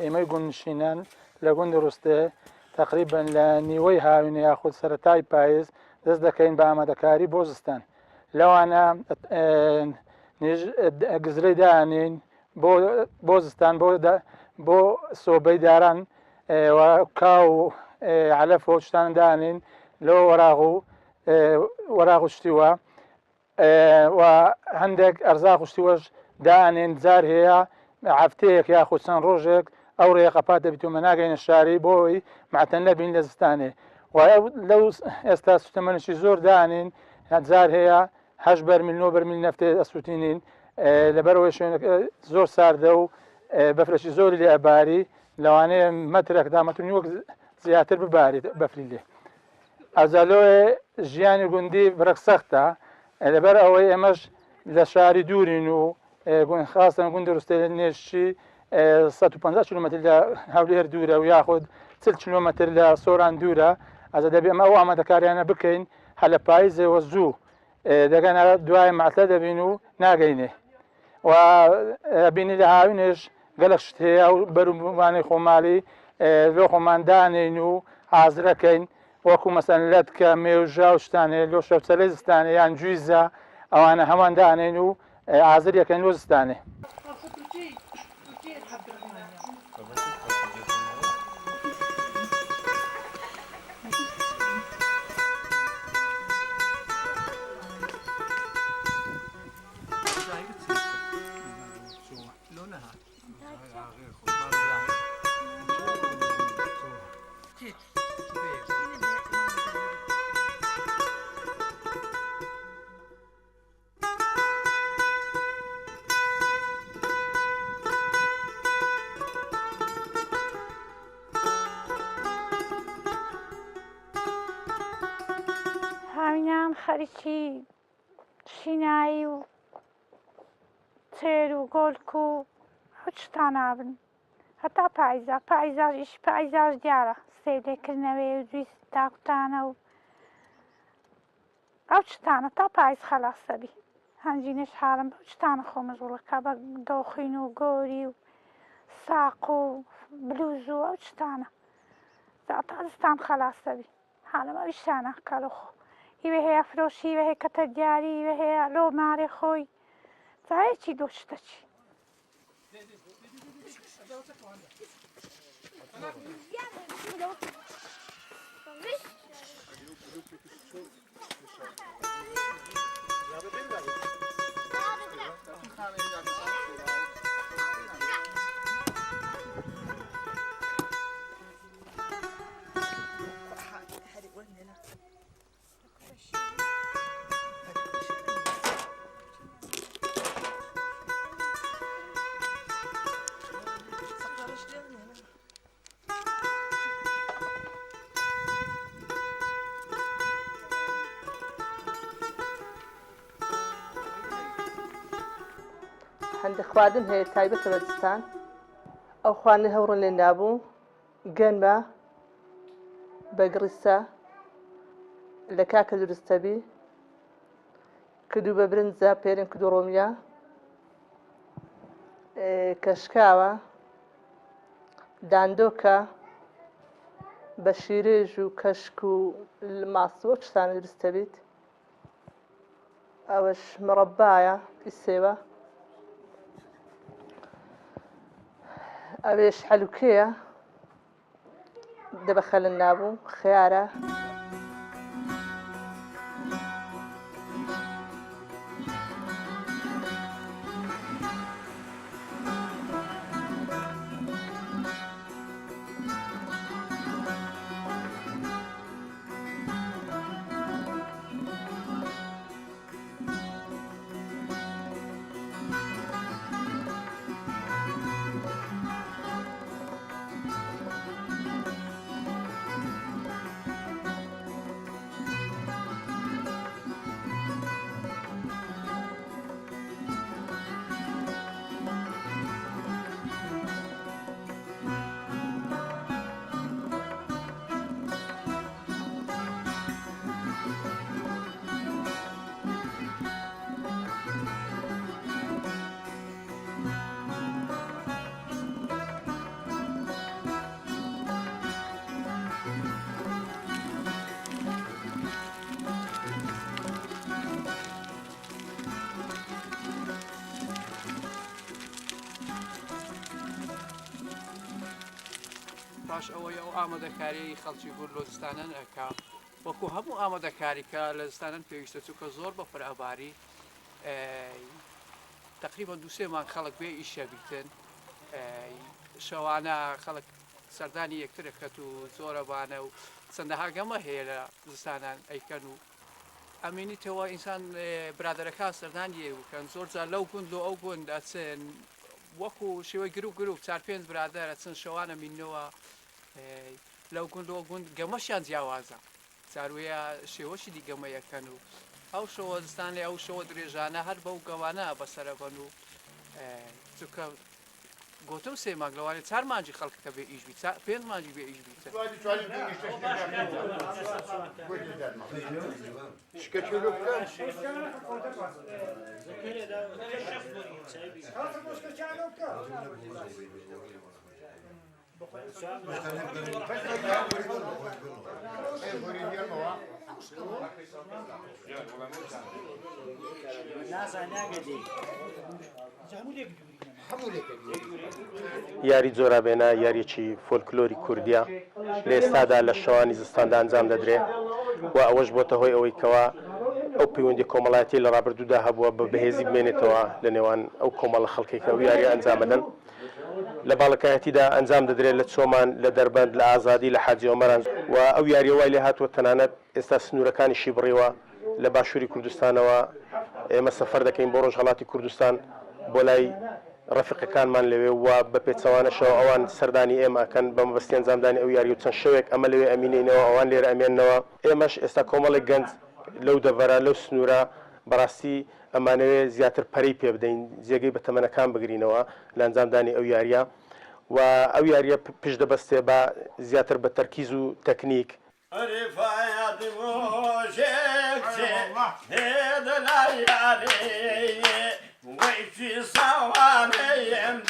ئێمەی گوندنشینان لە گوندی ڕوستێ تقریبا لە نیوەی هاوینە یاخود سەرەتای پاییز دەست دەکەین بە ئامادەکاری بۆ زستان. لەوانە گزرەی دانین بۆ زستان بۆ سۆبەی داران کاو و علەف و شتان دانین لەوە وەراغ و شتیوە و هەندێک ئەرزاق و شتیوەش دانێن جار هەیە هەفتەیەک یاخود چەند ڕۆژێک ئەو ڕێقەپات دەبیتومە ناگەینە شاری بۆی معتەن نەبین لە زستانێ و لەو ئێستا سوتەمەنشی زۆر دانین جار هەیە 8 بەرمیل 9 بەرمیل نەفتێ ئەسووتینین لەبەرەوەی شوێنەکە زۆر ساردە و بەفرەشی زۆری لێ ئەباری لەوانەیە مەترێک تا مەتر وەک زیاتر ببارێت بەفری لێ ئەزالۆی ژیانی گوندی بڕێک سەختە لەبەر ئەوەی ئێمەش لە شاری دوورین و خاستن گوندی ڕوستێ نێشتی 150 کیلومتر لە هەولێر دوورە و یاخود 40 کیلومتر لە سۆران دوورە ئەزە دەبێ ئەمە ئەو ئامادەکاریانە بکەین هە لە پاییزەوە زوو دەگەنە دوای ماتە دەبین و ناگەینێ و بینی لە هاوینێش گەلک شت هەیە و بەروبوومانی خۆماڵی لۆ خۆماندانین و حازرەکەین وەکو مەسەن لەتکە مێوژە و شتانێ لۆ شەوچەلەی زستانێ یان جویزە ئەوانە هەمان دانین و حازریەکەین لۆ زستانێ. خەریکی شینایی و تێر و گۆلک و هیچ شتان نابن هەتا پاییزاش دیارە سێلێکردنەوەی و دوی تاقوتانە و ئەو شتانە تا پاییز خەلاص دەبی هەنجینەش حاڵم بەو شتانە خۆمەژوڵەکە بە دۆخین و گۆری و ساق و بلوز و ئەو شتانە تا زستان خەلاص دەبی حاڵم ئەو شتانە کەڵخ هیوە هەیە فرۆشی هیوە هەیە کەتە دیاری هیوە هەیە لۆ مارێ خۆی جایەکی دۆ شتەچی هەندێک خواردن هەیە تایبەتە بە دستان ئەو خواردنە هەوڕن لێ نابوو گەنمە بەگڕیسە لە کاکە دروستەبی کردو بە برنجە پێرن کردو ڕۆمیە کەشکاوە داندۆکە بە شیرێژ و کەشک و ماسوە شتانە دروستەبیت ئەوەش مڕەبایە پیسێوە ئەوێش حەلوکەیە دەبە خەلن نابوو خیارە باش ئەوەی ئەو ئامادەکاری خەڵکی گورلۆجستانن ئەکا وەکو هەموو ئامادەکاریکە لە زستانن پێویستە چووکە زۆر بە فراواری تقریبا دو سێ مانگ خەڵک بێ ئیشە بیتن شەوانە خەڵک سەردانی یەکترەکەت و زۆرەبانە و چەندەها گەمە هەیە لە زستانان ئەیکەن و ئەمینیتەوە ئینسان برادەرەکان سەردانی وکەن زۆر جار لەو گوند و ئەو گوند ئەچن وەکو شێوەی گروپ چار پێنج برادەر ئەچن شەوانە مینەوە لەو گوند و گوند گەمەشیان جیاوازە جاروەیە شێوەشی دیگەمەیەکەن و ئەو شەوە زستان لێ ئەو شەوە درێژانە هەر بەو گەوانە بەسەرەبەن و چونکە گۆتە و سێ مانگ لەوانێت چار مانجی خەڵکەکە بێ ئیش بیت پێنج مانجی بێ ئیش بیت یاری جۆرابێنە یاریەکی فۆلکلۆری کوردیە لە ئێستادا لە شەوانی زستاندا ئەنجام دەدرێت و ئەوەش بۆتە هۆی ئەوەی کەوا ئەو پەیوەندی کۆمەڵایەتی لە ڕابردوودا هەبووە بە بەهێزی بمێنێتەوە لە نێوان ئەو کۆمەڵە خەڵکێکە و یاری ئەنجامەدەن لە باڵەکایەتیدا ئەنجام دەدرێت لە چۆمان لە دەربەند لە ئازادی لە حاجی ئۆمەران و ئەو یاریەوای لێ هاتووە تەنانەت ئێستا سنوورەکانیشی بڕیوە لە باشووری کوردستانەوە ئێمە سەفەر دەکەین بۆ ڕۆژهەڵاتی کوردستان بۆ لای ڕەفیقەکانمان لەوێ و بە پێچەوانەشەوە ئەوان سەردانی ئێمەکەن بە مەبەستی ئەنجامدانی ئەو یاری و چەند شەوێک ئەمە لەوێ ئەمینینەوە ئەوان لێرە ئەمێننەوە ئێمەش ئێستا کۆمەڵێک گەنج لەو دەڤەرە لەو سنوورە بەڕاستی ئەمانەوێ زیاتر پەرەی پێ بدەین جێگەی بە تەمەنەکان بگرینەوە لە ئەنجامدانی ئەو یاریە و ئەو یاریە پشت دەبەستێ بە زیاتر بە تەرکیز و تەکنیک ويجي صوانيم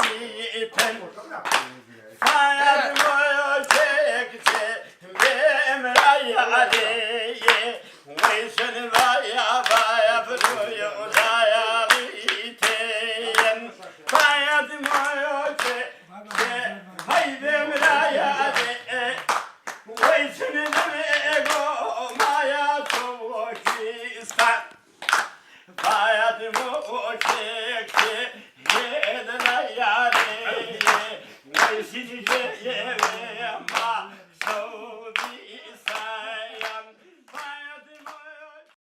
ديتن فايد موشك بمراي علي ويسن بايا بايا فلويا وزايا ريتين فايد موشك هاي بمراي علي ويسن نميقو مايا توكي استان Hayatımı o çekti, yedene yâri, ve sizi sevmem, Saudi.